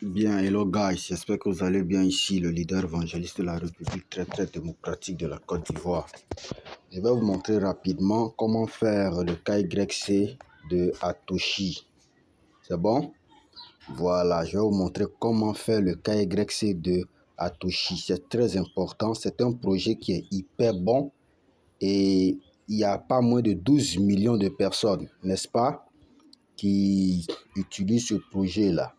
Bien, hello guys, j'espère que vous allez bien ici, le leader évangéliste de la République très démocratique de la Côte d'Ivoire. Je vais vous montrer rapidement comment faire le KYC de Atoshi. C'est bon? Voilà, je vais vous montrer comment faire le KYC de Atoshi. C'est très important, c'est un projet qui est hyper bon et il n'y a pas moins de 12 millions de personnes, n'est-ce pas, qui utilisent ce projet-là.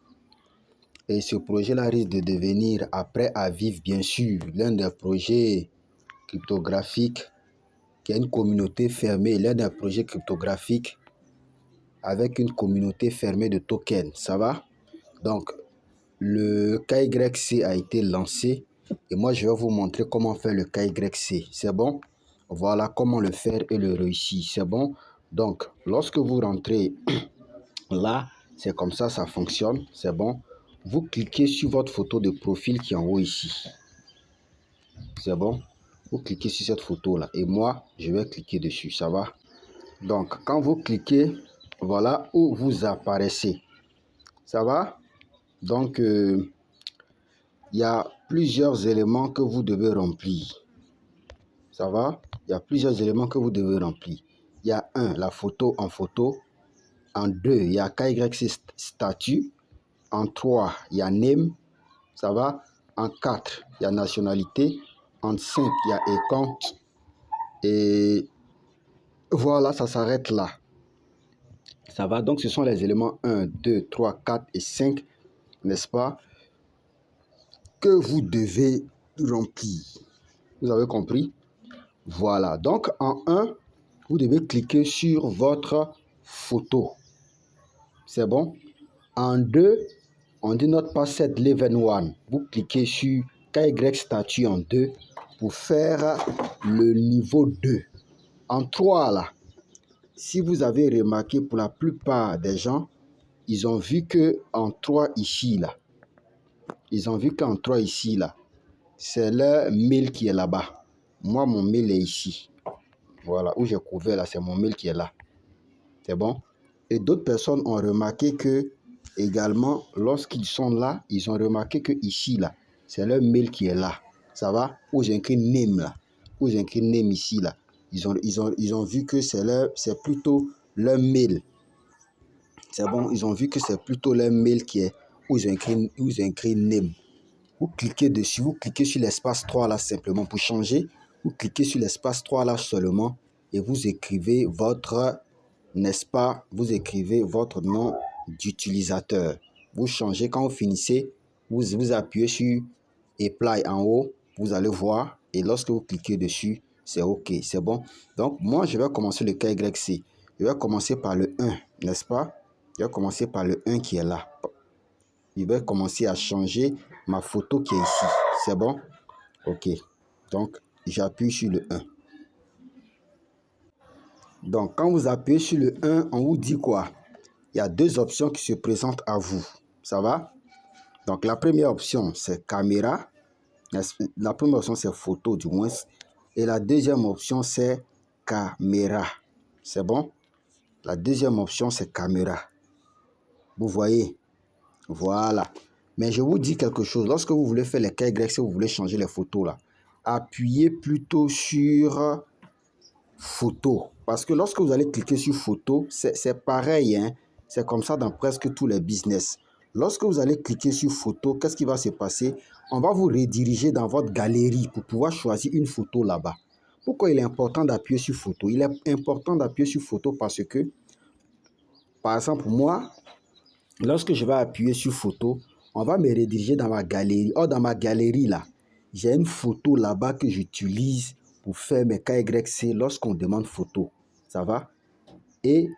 Et ce projet-là risque de devenir, après Aviv, bien sûr, l'un des projets cryptographiques qui a une communauté fermée, l'un des projets cryptographiques avec une communauté fermée de tokens. Ça va? Donc, le KYC a été lancé et moi, je vais vous montrer comment faire le KYC. C'est bon? Voilà comment le faire et le réussir. C'est bon? Donc, lorsque vous rentrez là, c'est comme ça fonctionne. C'est bon? Vous cliquez sur votre photo de profil qui est en haut ici. C'est bon? Vous cliquez sur cette photo-là. Et moi, je vais cliquer dessus. Ça va? Donc, quand vous cliquez, voilà où vous apparaissez. Ça va? Donc, il y a plusieurs éléments que vous devez remplir. Ça va? Il y a plusieurs éléments que vous devez remplir. Il y a un, la photo en photo. En deux, il y a KYC statut. En trois, il y a name. Ça va? En 4, il y a nationalité. En 5, il y a account. Et voilà, ça s'arrête là. Ça va? Donc, ce sont les éléments 1, 2, 3, 4 et 5, n'est-ce pas, que vous devez remplir. Vous avez compris? Voilà. Donc, en 1, vous devez cliquer sur votre photo. C'est bon? En 2, on dit notre password level 1. Vous cliquez sur KY statut en 2 pour faire le niveau 2. En 3, là, si vous avez remarqué, pour la plupart des gens, ils ont vu qu'en 3 ici, là, c'est leur mail qui est là-bas. Moi, mon mail est ici. Voilà, où j'ai couvert là, c'est mon mail qui est là. C'est bon? Et d'autres personnes ont remarqué que, également, lorsqu'ils sont là, ils ont remarqué que ici, là, c'est leur mail qui est là. Ça va? Où j'ai écrit name, là. Où j'ai écrit name ici, là. Ils ont vu que c'est plutôt leur mail. C'est bon? Ils ont vu que c'est plutôt leur mail qui est où j'ai écrit name. Vous cliquez dessus, vous cliquez sur l'espace 3 là simplement pour changer. Vous cliquez sur l'espace 3 là seulement et vous écrivez votre, n'est-ce pas, vous écrivez votre nom d'utilisateur. Vous changez, quand vous finissez, vous appuyez sur Apply en haut, vous allez voir et lorsque vous cliquez dessus, c'est OK, c'est bon. Donc, moi, je vais commencer le KYC. Je vais commencer par le 1, n'est-ce pas? Je vais commencer par le 1 qui est là. Je vais commencer à changer ma photo qui est ici. C'est bon? OK. Donc, j'appuie sur le 1. Donc, quand vous appuyez sur le 1, on vous dit quoi? Il y a deux options qui se présentent à vous. Ça va? Donc, la première option, c'est caméra. La première option, c'est photo du moins. Et la deuxième option, c'est caméra. C'est bon? La deuxième option, c'est caméra. Vous voyez? Voilà. Mais je vous dis quelque chose. Lorsque vous voulez faire les KYC, vous voulez changer les photos là, appuyez plutôt sur photo. Parce que lorsque vous allez cliquer sur photo, c'est pareil, hein? C'est comme ça dans presque tous les business. Lorsque vous allez cliquer sur photo, qu'est-ce qui va se passer? On va vous rediriger dans votre galerie pour pouvoir choisir une photo là-bas. Pourquoi il est important d'appuyer sur photo? Il est important d'appuyer sur photo parce que, par exemple, moi, lorsque je vais appuyer sur photo, on va me rediriger dans ma galerie. Or, dans ma galerie, là, j'ai une photo là-bas que j'utilise pour faire mes KYC lorsqu'on demande photo. Ça va? Et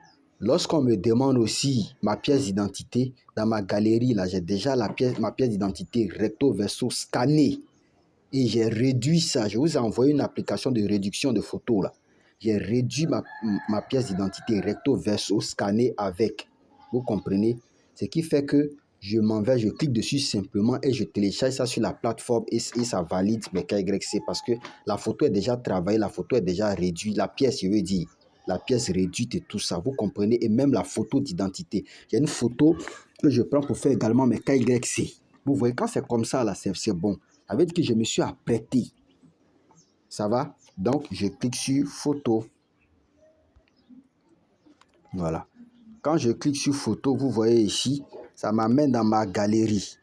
lorsqu'on me demande aussi ma pièce d'identité, dans ma galerie, là, j'ai déjà ma pièce d'identité recto verso scannée. Et j'ai réduit ça. Je vous ai envoyé une application de réduction de photos, là. J'ai réduit ma pièce d'identité recto verso scannée avec. Vous comprenez? Ce qui fait que je m'en vais, je clique dessus simplement et je télécharge ça sur la plateforme et ça valide mes KYC parce que la photo est déjà travaillée, la photo est déjà réduite, la pièce, je veux dire, la pièce réduite et tout ça, vous comprenez? Et même la photo d'identité. J'ai une photo que je prends pour faire également mes KYC. Vous voyez, quand c'est comme ça, là, c'est bon. Ça veut dire que je me suis apprêté. Ça va? Donc, je clique sur photo. Voilà. Quand je clique sur photo, vous voyez ici, ça m'amène dans ma galerie.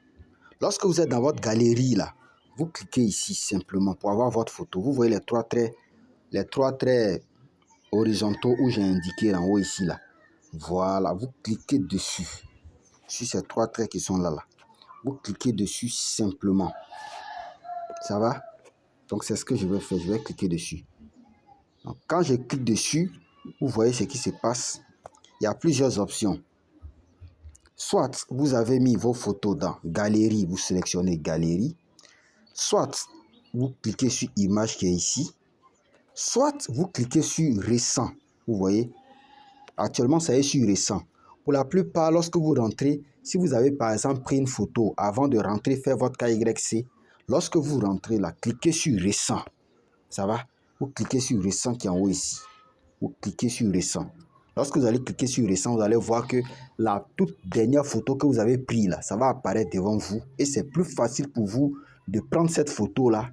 Lorsque vous êtes dans votre galerie, là, vous cliquez ici simplement pour avoir votre photo. Vous voyez les trois traits horizontaux où j'ai indiqué en haut ici, là. Voilà, vous cliquez dessus. Sur ces trois traits qui sont là, là. Vous cliquez dessus simplement. Ça va? Donc, c'est ce que je vais faire. Je vais cliquer dessus. Donc, quand je clique dessus, vous voyez ce qui se passe. Il y a plusieurs options. Soit vous avez mis vos photos dans Galerie, vous sélectionnez Galerie. Soit vous cliquez sur Image qui est ici. Soit vous cliquez sur Récent. Vous voyez? Actuellement, ça est sur Récent. Pour la plupart, lorsque vous rentrez, si vous avez par exemple pris une photo avant de rentrer, faire votre KYC, lorsque vous rentrez là, cliquez sur Récent. Ça va? Vous cliquez sur Récent qui est en haut ici. Vous cliquez sur Récent. Lorsque vous allez cliquer sur Récent, vous allez voir que la toute dernière photo que vous avez prise là, ça va apparaître devant vous. Et c'est plus facile pour vous de prendre cette photo-là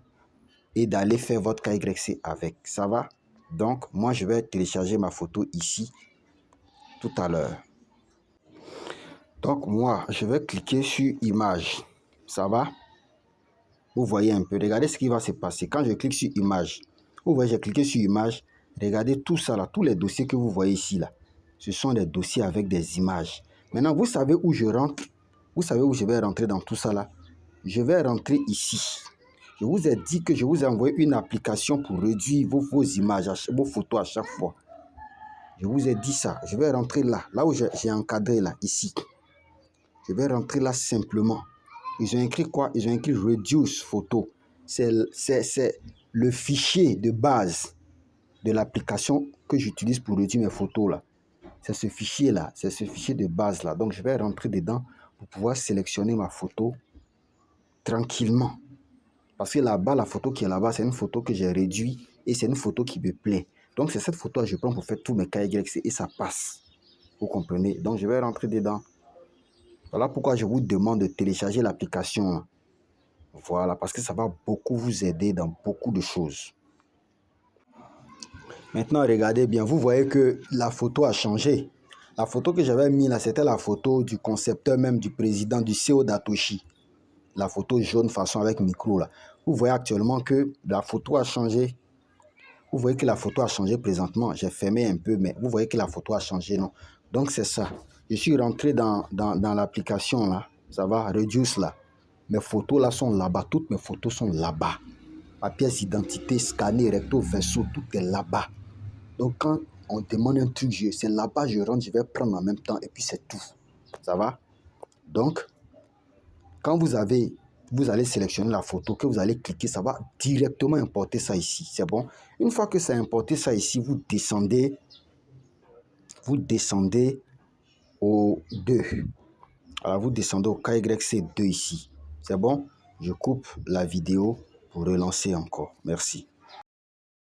et d'aller faire votre KYC avec. Ça va? Donc, moi, je vais télécharger ma photo ici tout à l'heure. Donc, moi, je vais cliquer sur Image. Ça va? Vous voyez un peu. Regardez ce qui va se passer. Quand je clique sur Image, vous voyez, j'ai cliqué sur Image. Regardez tout ça là, tous les dossiers que vous voyez ici là. Ce sont des dossiers avec des images. Maintenant, vous savez où je rentre. Vous savez où je vais rentrer dans tout ça là. Je vais rentrer ici. Je vous ai dit que je vous ai envoyé une application pour réduire vos images, vos photos à chaque fois. Je vous ai dit ça. Je vais rentrer là, là où j'ai encadré là, ici. Je vais rentrer là simplement. Ils ont écrit quoi? Ils ont écrit Reduce Photo. C'est le fichier de base de l'application que j'utilise pour réduire mes photos là. C'est ce fichier là, c'est ce fichier de base là. Donc je vais rentrer dedans pour pouvoir sélectionner ma photo tranquillement. Parce que là-bas, la photo qui est là-bas, c'est une photo que j'ai réduite et c'est une photo qui me plaît. Donc c'est cette photo que je prends pour faire tous mes KYC et ça passe. Vous comprenez? Donc je vais rentrer dedans. Voilà pourquoi je vous demande de télécharger l'application. Voilà, parce que ça va beaucoup vous aider dans beaucoup de choses. Maintenant, regardez bien, vous voyez que la photo a changé. La photo que j'avais mise là, c'était la photo du concepteur même du président du CEO d'Atoshi. La photo jaune façon avec micro là. Vous voyez actuellement que la photo a changé. Vous voyez que la photo a changé présentement. J'ai fermé un peu, mais vous voyez que la photo a changé, non? Donc c'est ça. Je suis rentré dans l'application là. Ça va, Reduce là. Mes photos là sont là-bas. Toutes mes photos sont là-bas. Ma pièce d'identité, scanner, recto, verso, tout est là-bas. Donc quand on demande un truc, c'est là-bas, je rentre, je vais prendre en même temps et puis c'est tout. Ça va? Donc, quand vous allez sélectionner la photo, que vous allez cliquer, ça va directement importer ça ici. C'est bon? Une fois que ça a importé ça ici, vous descendez au 2. Alors, vous descendez au KYC2 ici. C'est bon? Je coupe la vidéo pour relancer encore. Merci.